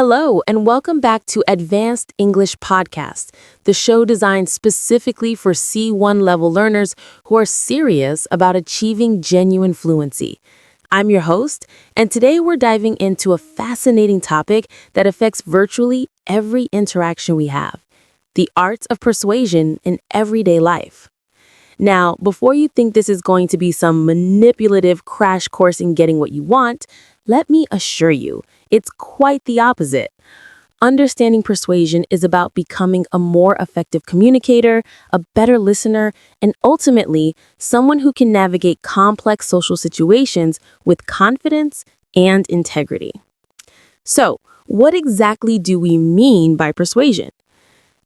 Hello, and welcome back to Advanced English Podcast, the show designed specifically for C1 level learners who are serious about achieving genuine fluency. I'm your host, and today we're diving into a fascinating topic that affects virtually every interaction we have: the art of persuasion in everyday life. Now, before you think this is going to be some manipulative crash course in getting what you want, let me assure you, it's quite the opposite. Understanding persuasion is about becoming a more effective communicator, a better listener, and ultimately, someone who can navigate complex social situations with confidence and integrity. So, what exactly do we mean by persuasion?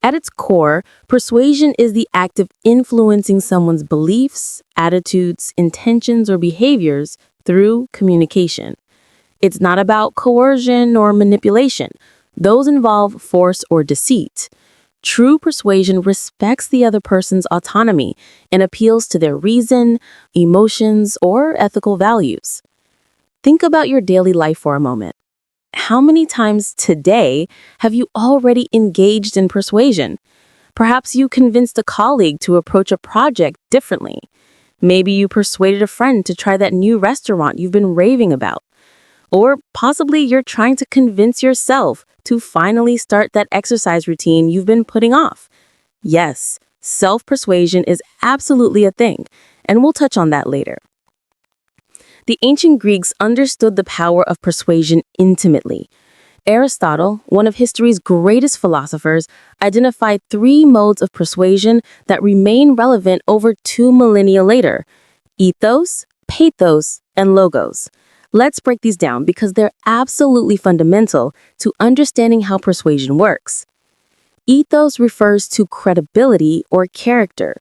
At its core, persuasion is the act of influencing someone's beliefs, attitudes, intentions, or behaviors through communication. It's not about coercion or manipulation. Those involve force or deceit. True persuasion respects the other person's autonomy and appeals to their reason, emotions, or ethical values. Think about your daily life for a moment. How many times today have you already engaged in persuasion? Perhaps you convinced a colleague to approach a project differently. Maybe you persuaded a friend to try that new restaurant you've been raving about. Or possibly you're trying to convince yourself to finally start that exercise routine you've been putting off. Yes, self-persuasion is absolutely a thing, and we'll touch on that later. The ancient Greeks understood the power of persuasion intimately. Aristotle, one of history's greatest philosophers, identified 3 modes of persuasion that remain relevant over 2 millennia later: ethos, pathos, and logos. Let's break these down because they're absolutely fundamental to understanding how persuasion works. Ethos refers to credibility or character.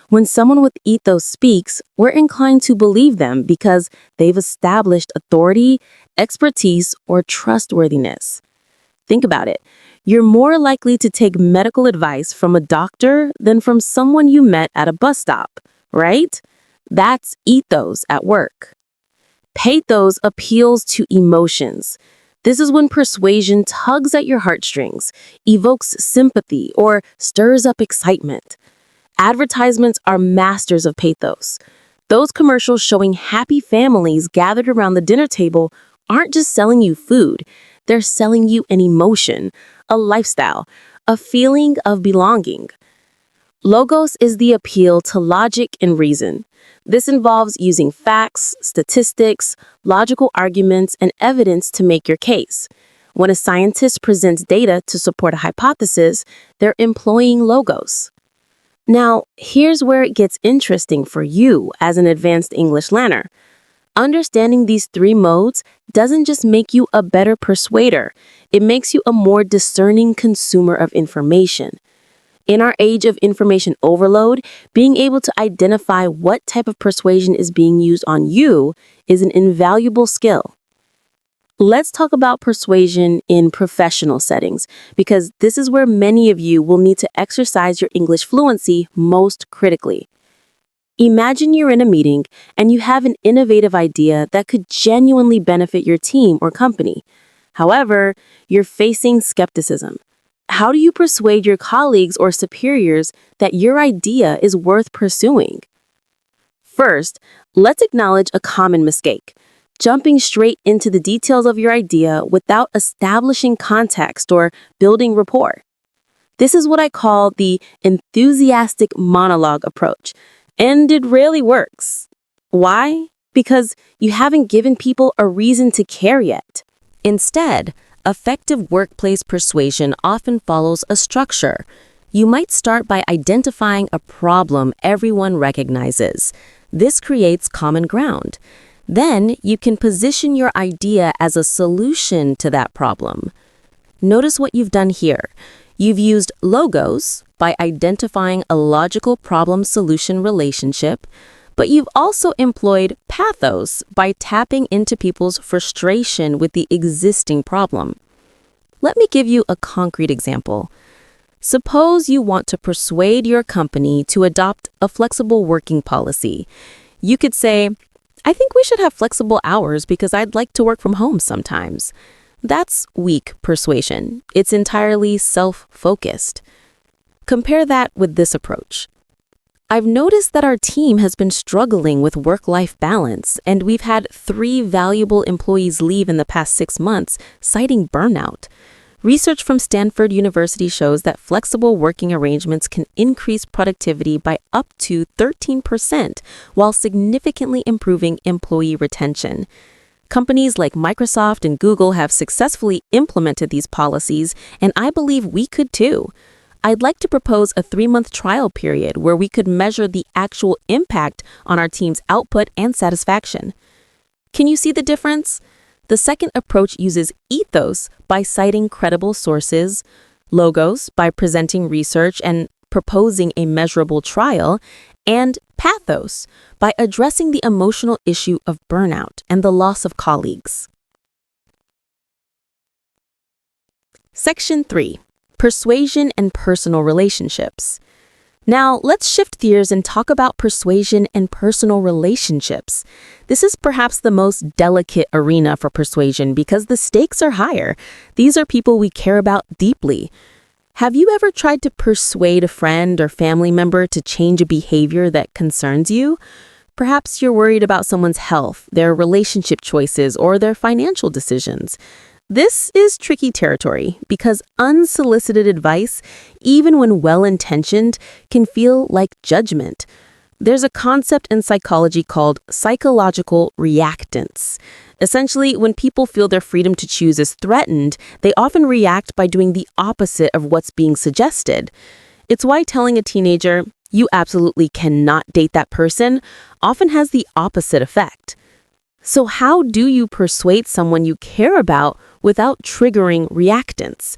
When someone with ethos speaks, we're inclined to believe them because they've established authority, expertise, or trustworthiness. Think about it. You're more likely to take medical advice from a doctor than from someone you met at a bus stop, right? That's ethos at work. Pathos appeals to emotions. This is when persuasion tugs at your heartstrings, evokes sympathy, or stirs up excitement. Advertisements are masters of pathos. Those commercials showing happy families gathered around the dinner table aren't just selling you food. They're selling you an emotion, a lifestyle, a feeling of belonging. Logos is the appeal to logic and reason. This involves using facts, statistics, logical arguments, and evidence to make your case. When a scientist presents data to support a hypothesis, they're employing logos. Now, here's where it gets interesting for you as an advanced English learner. Understanding these 3 modes doesn't just make you a better persuader, it makes you a more discerning consumer of information. In our age of information overload, being able to identify what type of persuasion is being used on you is an invaluable skill. Let's talk about persuasion in professional settings, because this is where many of you will need to exercise your English fluency most critically. Imagine you're in a meeting and you have an innovative idea that could genuinely benefit your team or company. However, you're facing skepticism. How do you persuade your colleagues or superiors that your idea is worth pursuing? First, let's acknowledge a common mistake: jumping straight into the details of your idea without establishing context or building rapport. This is what I call the enthusiastic monologue approach, and it rarely works. Why? Because you haven't given people a reason to care yet. Instead, effective workplace persuasion often follows a structure. You might start by identifying a problem everyone recognizes. This creates common ground. Then you can position your idea as a solution to that problem. Notice what you've done here. You've used logos by identifying a logical problem-solution relationship, but you've also employed pathos by tapping into people's frustration with the existing problem. Let me give you a concrete example. Suppose you want to persuade your company to adopt a flexible working policy. You could say, "I think we should have flexible hours because I'd like to work from home sometimes." That's weak persuasion. It's entirely self-focused. Compare that with this approach. I've noticed that our team has been struggling with work-life balance, and we've had 3 valuable employees leave in the past 6 months, citing burnout. Research from Stanford University shows that flexible working arrangements can increase productivity by up to 13% while significantly improving employee retention. Companies like Microsoft and Google have successfully implemented these policies, and I believe we could too. I'd like to propose a 3-month trial period where we could measure the actual impact on our team's output and satisfaction. Can you see the difference? The second approach uses ethos by citing credible sources, logos by presenting research and proposing a measurable trial, and pathos by addressing the emotional issue of burnout and the loss of colleagues. Section 3. Persuasion and personal relationships. Now, let's shift gears and talk about persuasion and personal relationships. This is perhaps the most delicate arena for persuasion because the stakes are higher. These are people we care about deeply. Have you ever tried to persuade a friend or family member to change a behavior that concerns you? Perhaps you're worried about someone's health, their relationship choices, or their financial decisions. This is tricky territory because unsolicited advice, even when well-intentioned, can feel like judgment. There's a concept in psychology called psychological reactance. Essentially, when people feel their freedom to choose is threatened, they often react by doing the opposite of what's being suggested. It's why telling a teenager, "You absolutely cannot date that person," often has the opposite effect. So how do you persuade someone you care about without triggering reactance?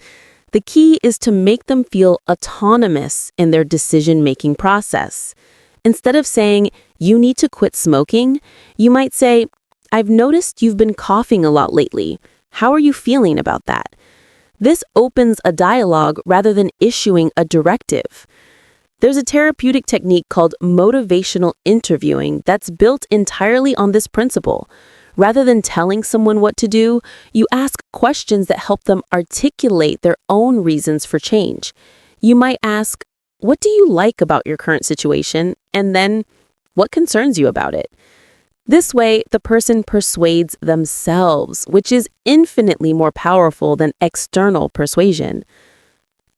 The key is to make them feel autonomous in their decision-making process. Instead of saying, "You need to quit smoking," you might say, "I've noticed you've been coughing a lot lately. How are you feeling about that?" This opens a dialogue rather than issuing a directive. There's a therapeutic technique called motivational interviewing that's built entirely on this principle. Rather than telling someone what to do, you ask questions that help them articulate their own reasons for change. You might ask, "What do you like about your current situation?" And then, "What concerns you about it?" This way, the person persuades themselves, which is infinitely more powerful than external persuasion.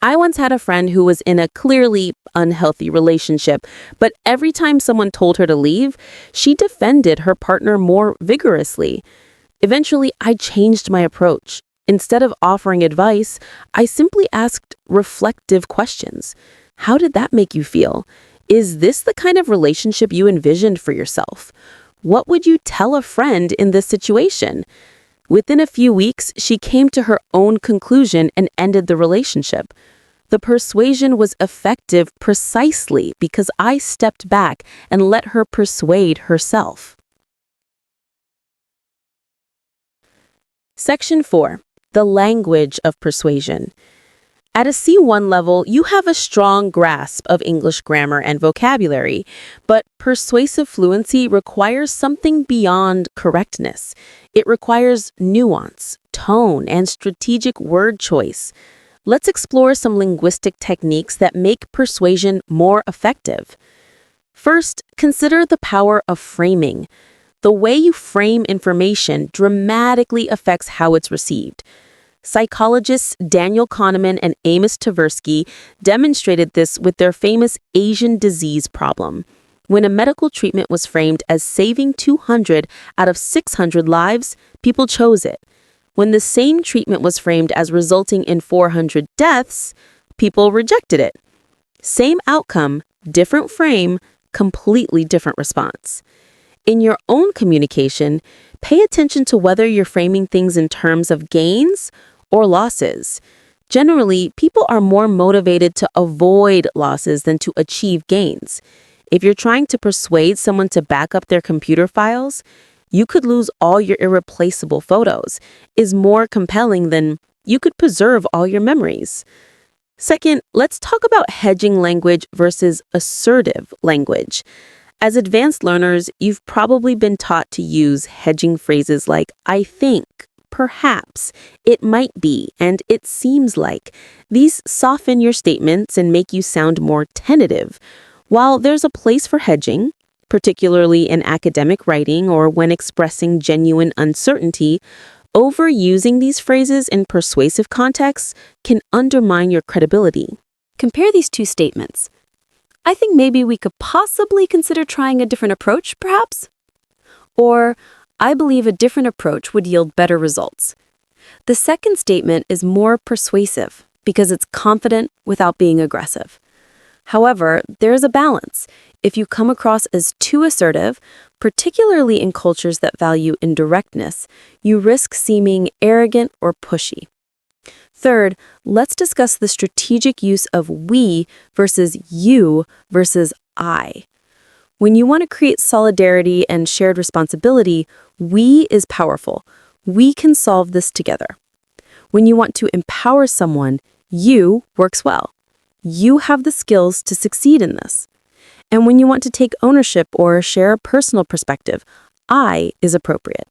I once had a friend who was in a clearly unhealthy relationship, but every time someone told her to leave, she defended her partner more vigorously. Eventually, I changed my approach. Instead of offering advice, I simply asked reflective questions. How did that make you feel? Is this the kind of relationship you envisioned for yourself? What would you tell a friend in this situation? Within a few weeks, she came to her own conclusion and ended the relationship. The persuasion was effective precisely because I stepped back and let her persuade herself. Section 4. The language of persuasion. At a C1 level, you have a strong grasp of English grammar and vocabulary, but persuasive fluency requires something beyond correctness. It requires nuance, tone, and strategic word choice. Let's explore some linguistic techniques that make persuasion more effective. First, consider the power of framing. The way you frame information dramatically affects how it's received. Psychologists Daniel Kahneman and Amos Tversky demonstrated this with their famous Asian disease problem. When a medical treatment was framed as saving 200 out of 600 lives, people chose it. When the same treatment was framed as resulting in 400 deaths, people rejected it. Same outcome, different frame, completely different response. In your own communication, pay attention to whether you're framing things in terms of gains or losses. Generally, people are more motivated to avoid losses than to achieve gains. If you're trying to persuade someone to back up their computer files, "You could lose all your irreplaceable photos," is more compelling than "You could preserve all your memories." Second, let's talk about hedging language versus assertive language. As advanced learners, you've probably been taught to use hedging phrases like "I think," perhaps, it might be, and it seems like. These soften your statements and make you sound more tentative. While there's a place for hedging, particularly in academic writing or when expressing genuine uncertainty, overusing these phrases in persuasive contexts can undermine your credibility. Compare these two statements. I think maybe we could possibly consider trying a different approach, perhaps? Or, I believe a different approach would yield better results. The second statement is more persuasive because it's confident without being aggressive. However, there is a balance. If you come across as too assertive, particularly in cultures that value indirectness, you risk seeming arrogant or pushy. Third, let's discuss the strategic use of we versus you versus I. When you want to create solidarity and shared responsibility, we is powerful. We can solve this together. When you want to empower someone, you works well. You have the skills to succeed in this. And when you want to take ownership or share a personal perspective, I is appropriate.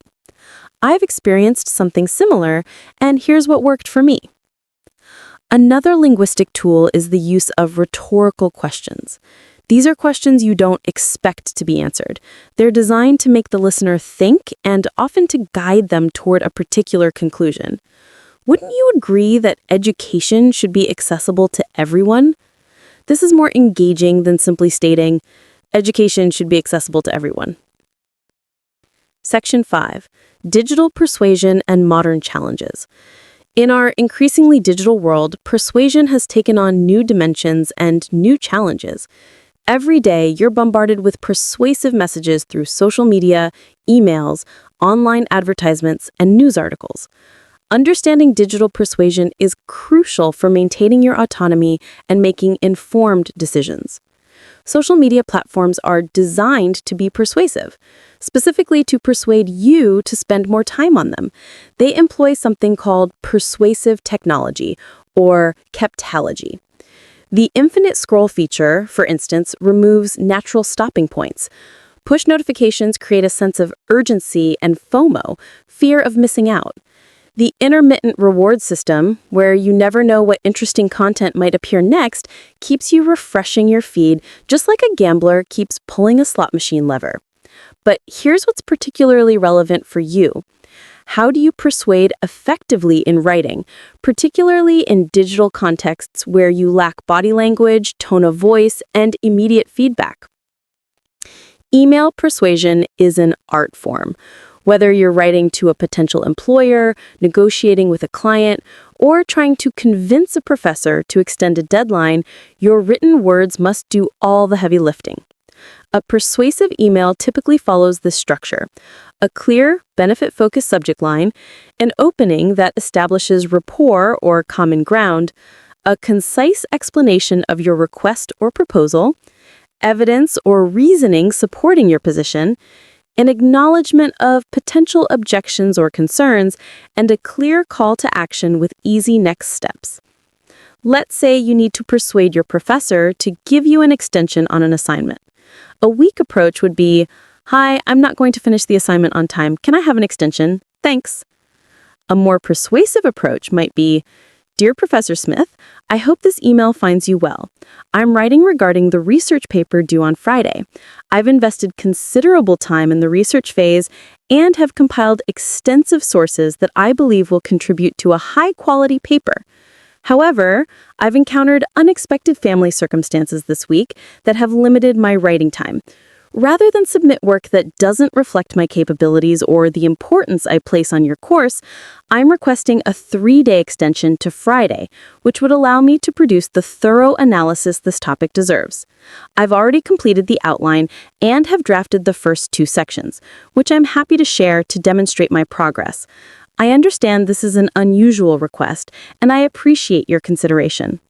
I've experienced something similar, and here's what worked for me. Another linguistic tool is the use of rhetorical questions. These are questions you don't expect to be answered. They're designed to make the listener think and often to guide them toward a particular conclusion. Wouldn't you agree that education should be accessible to everyone? This is more engaging than simply stating, education should be accessible to everyone. Section 5. Digital persuasion and modern challenges. In our increasingly digital world, persuasion has taken on new dimensions and new challenges. Every day, you're bombarded with persuasive messages through social media, emails, online advertisements, and news articles. Understanding digital persuasion is crucial for maintaining your autonomy and making informed decisions. Social media platforms are designed to be persuasive, specifically to persuade you to spend more time on them. They employ something called persuasive technology, or keptology. The infinite scroll feature, for instance, removes natural stopping points. Push notifications create a sense of urgency and FOMO, fear of missing out. The intermittent reward system, where you never know what interesting content might appear next, keeps you refreshing your feed, just like a gambler keeps pulling a slot machine lever. But here's what's particularly relevant for you. How do you persuade effectively in writing, particularly in digital contexts where you lack body language, tone of voice, and immediate feedback? Email persuasion is an art form. Whether you're writing to a potential employer, negotiating with a client, or trying to convince a professor to extend a deadline, your written words must do all the heavy lifting. A persuasive email typically follows this structure: a clear, benefit-focused subject line, an opening that establishes rapport or common ground, a concise explanation of your request or proposal, evidence or reasoning supporting your position, an acknowledgement of potential objections or concerns, and a clear call to action with easy next steps. Let's say you need to persuade your professor to give you an extension on an assignment. A weak approach would be, "Hi, I'm not going to finish the assignment on time. Can I have an extension? Thanks." A more persuasive approach might be, "Dear Professor Smith, I hope this email finds you well. I'm writing regarding the research paper due on Friday. I've invested considerable time in the research phase and have compiled extensive sources that I believe will contribute to a high-quality paper. However, I've encountered unexpected family circumstances this week that have limited my writing time. Rather than submit work that doesn't reflect my capabilities or the importance I place on your course, I'm requesting a 3-day extension to Friday, which would allow me to produce the thorough analysis this topic deserves. I've already completed the outline and have drafted the first 2 sections, which I'm happy to share to demonstrate my progress. I understand this is an unusual request, and I appreciate your consideration."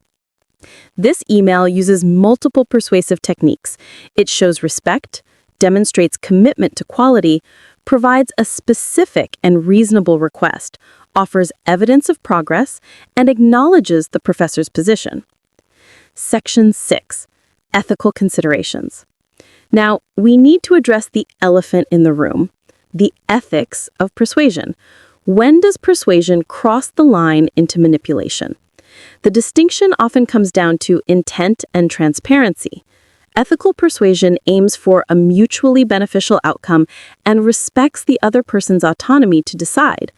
This email uses multiple persuasive techniques. It shows respect, demonstrates commitment to quality, provides a specific and reasonable request, offers evidence of progress, and acknowledges the professor's position. Section 6. Ethical considerations. Now, we need to address the elephant in the room, the ethics of persuasion. When does persuasion cross the line into manipulation? The distinction often comes down to intent and transparency. Ethical persuasion aims for a mutually beneficial outcome and respects the other person's autonomy to decide.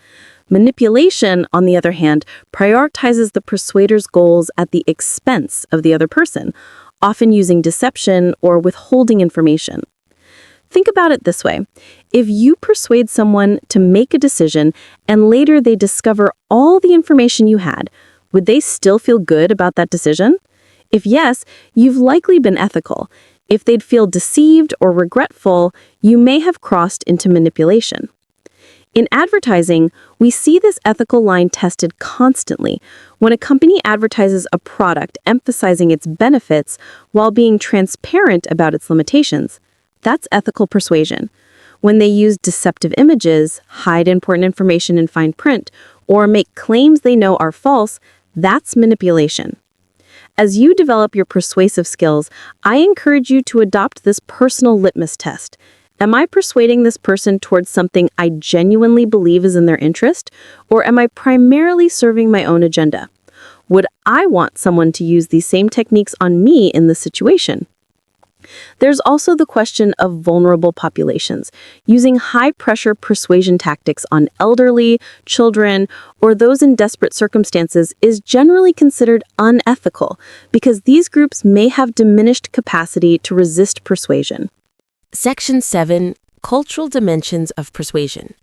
Manipulation, on the other hand, prioritizes the persuader's goals at the expense of the other person, often using deception or withholding information. Think about it this way. If you persuade someone to make a decision and later they discover all the information you had, would they still feel good about that decision? If yes, you've likely been ethical. If they'd feel deceived or regretful, you may have crossed into manipulation. In advertising, we see this ethical line tested constantly. When a company advertises a product emphasizing its benefits while being transparent about its limitations, that's ethical persuasion. When they use deceptive images, hide important information in fine print, or make claims they know are false, that's manipulation. As you develop your persuasive skills, I encourage you to adopt this personal litmus test. Am I persuading this person towards something I genuinely believe is in their interest, or am I primarily serving my own agenda? Would I want someone to use these same techniques on me in this situation? There's also the question of vulnerable populations. Using high-pressure persuasion tactics on elderly, children, or those in desperate circumstances is generally considered unethical because these groups may have diminished capacity to resist persuasion. Section 7. Cultural Dimensions of Persuasion.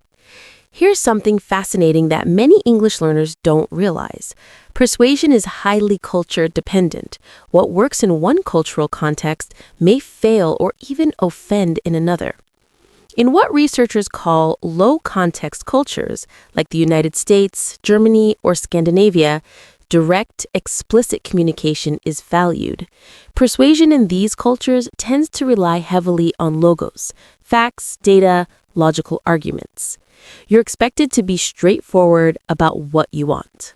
Here's something fascinating that many English learners don't realize. Persuasion is highly culture dependent. What works in one cultural context may fail or even offend in another. In what researchers call low-context cultures, like the United States, Germany, or Scandinavia, direct, explicit communication is valued. Persuasion in these cultures tends to rely heavily on logos, facts, data, logical arguments. You're expected to be straightforward about what you want.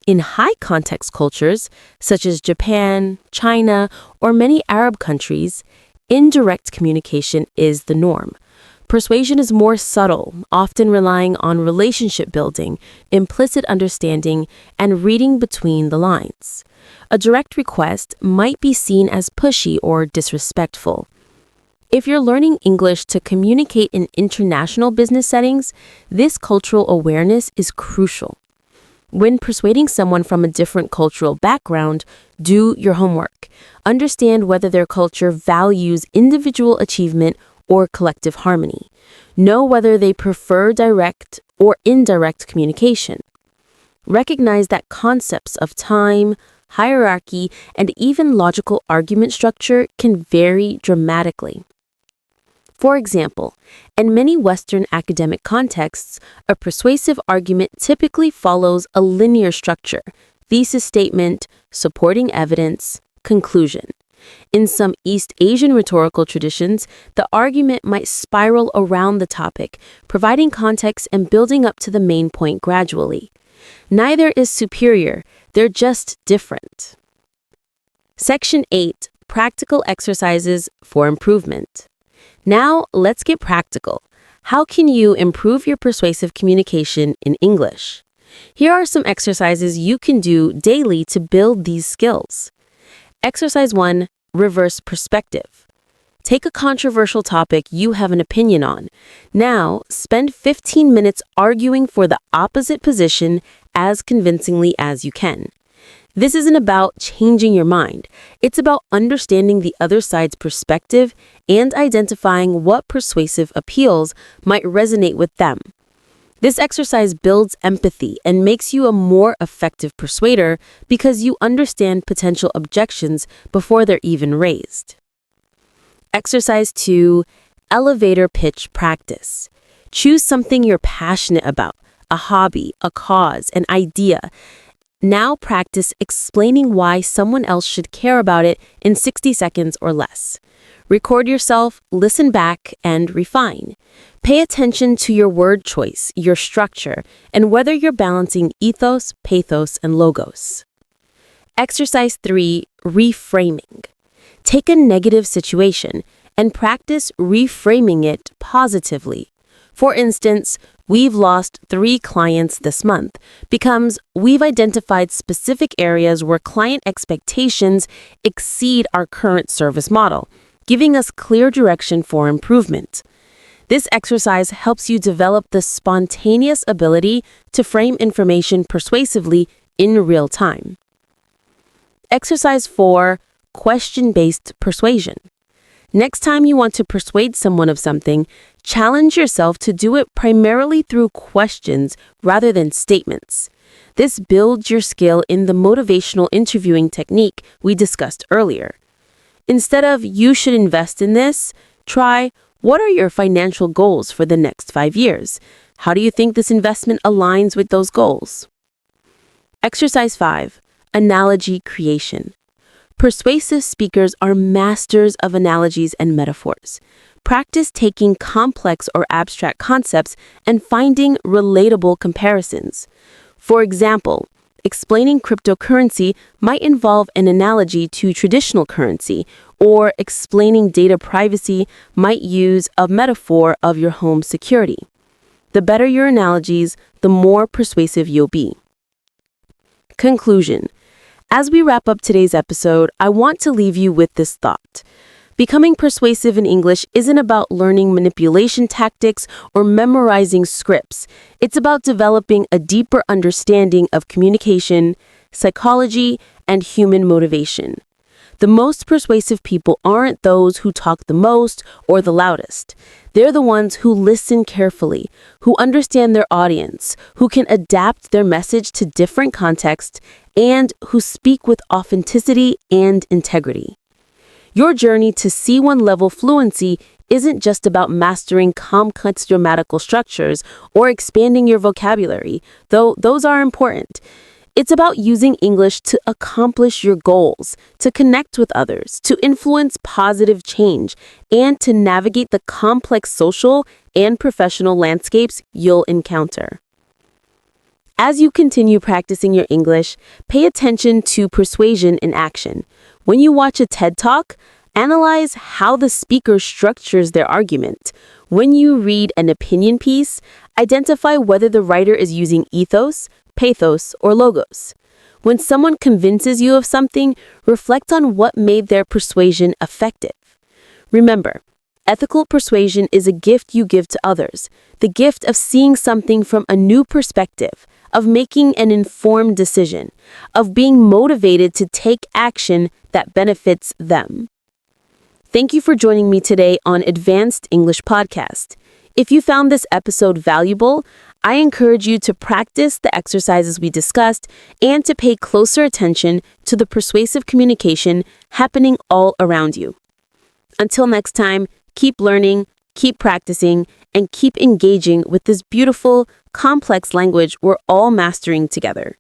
In high-context cultures, such as Japan, China, or many Arab countries, indirect communication is the norm. Persuasion is more subtle, often relying on relationship building, implicit understanding, and reading between the lines. A direct request might be seen as pushy or disrespectful. If you're learning English to communicate in international business settings, this cultural awareness is crucial. When persuading someone from a different cultural background, do your homework. Understand whether their culture values individual achievement or collective harmony. Know whether they prefer direct or indirect communication. Recognize that concepts of time, hierarchy, and even logical argument structure can vary dramatically. For example, in many Western academic contexts, a persuasive argument typically follows a linear structure: thesis statement, supporting evidence, conclusion. In some East Asian rhetorical traditions, the argument might spiral around the topic, providing context and building up to the main point gradually. Neither is superior, they're just different. Section 8. Practical Exercises for Improvement. Now, let's get practical. How can you improve your persuasive communication in English? Here are some exercises you can do daily to build these skills. Exercise 1. Reverse perspective. Take a controversial topic you have an opinion on. Now, spend 15 minutes arguing for the opposite position as convincingly as you can. This isn't about changing your mind. It's about understanding the other side's perspective and identifying what persuasive appeals might resonate with them. This exercise builds empathy and makes you a more effective persuader because you understand potential objections before they're even raised. Exercise 2. Elevator pitch practice. Choose something you're passionate about, a hobby, a cause, an idea. Now practice explaining why someone else should care about it in 60 seconds or less. Record yourself, listen back, and refine. Pay attention to your word choice, your structure, and whether you're balancing ethos, pathos, and logos. Exercise 3. Reframing. Take a negative situation and practice reframing it positively. For instance, "We've lost 3 clients this month" becomes "We've identified specific areas where client expectations exceed our current service model," giving us clear direction for improvement. This exercise helps you develop the spontaneous ability to frame information persuasively in real time. Exercise 4, question-based persuasion. Next time you want to persuade someone of something, challenge yourself to do it primarily through questions rather than statements. This builds your skill in the motivational interviewing technique we discussed earlier. Instead of "you should invest in this," try "what are your financial goals for the next 5 years? How do you think this investment aligns with those goals?" Exercise 5, analogy creation. Persuasive speakers are masters of analogies and metaphors. Practice taking complex or abstract concepts and finding relatable comparisons. For example, explaining cryptocurrency might involve an analogy to traditional currency, or explaining data privacy might use a metaphor of your home security. The better your analogies, the more persuasive you'll be. Conclusion. As we wrap up today's episode, I want to leave you with this thought. Becoming persuasive in English isn't about learning manipulation tactics or memorizing scripts. It's about developing a deeper understanding of communication, psychology, and human motivation. The most persuasive people aren't those who talk the most or the loudest. They're the ones who listen carefully, who understand their audience, who can adapt their message to different contexts, and who speak with authenticity and integrity. Your journey to C1 level fluency isn't just about mastering complex grammatical structures or expanding your vocabulary, though those are important. It's about using English to accomplish your goals, to connect with others, to influence positive change, and to navigate the complex social and professional landscapes you'll encounter. As you continue practicing your English, pay attention to persuasion in action. When you watch a TED Talk, analyze how the speaker structures their argument. When you read an opinion piece, identify whether the writer is using ethos, pathos, or logos. When someone convinces you of something, reflect on what made their persuasion effective. Remember, ethical persuasion is a gift you give to others, the gift of seeing something from a new perspective, of making an informed decision, of being motivated to take action that benefits them. Thank you for joining me today on Advanced English Podcast. If you found this episode valuable, I encourage you to practice the exercises we discussed and to pay closer attention to the persuasive communication happening all around you. Until next time, keep learning, keep practicing, and keep engaging with this beautiful, complex language we're all mastering together.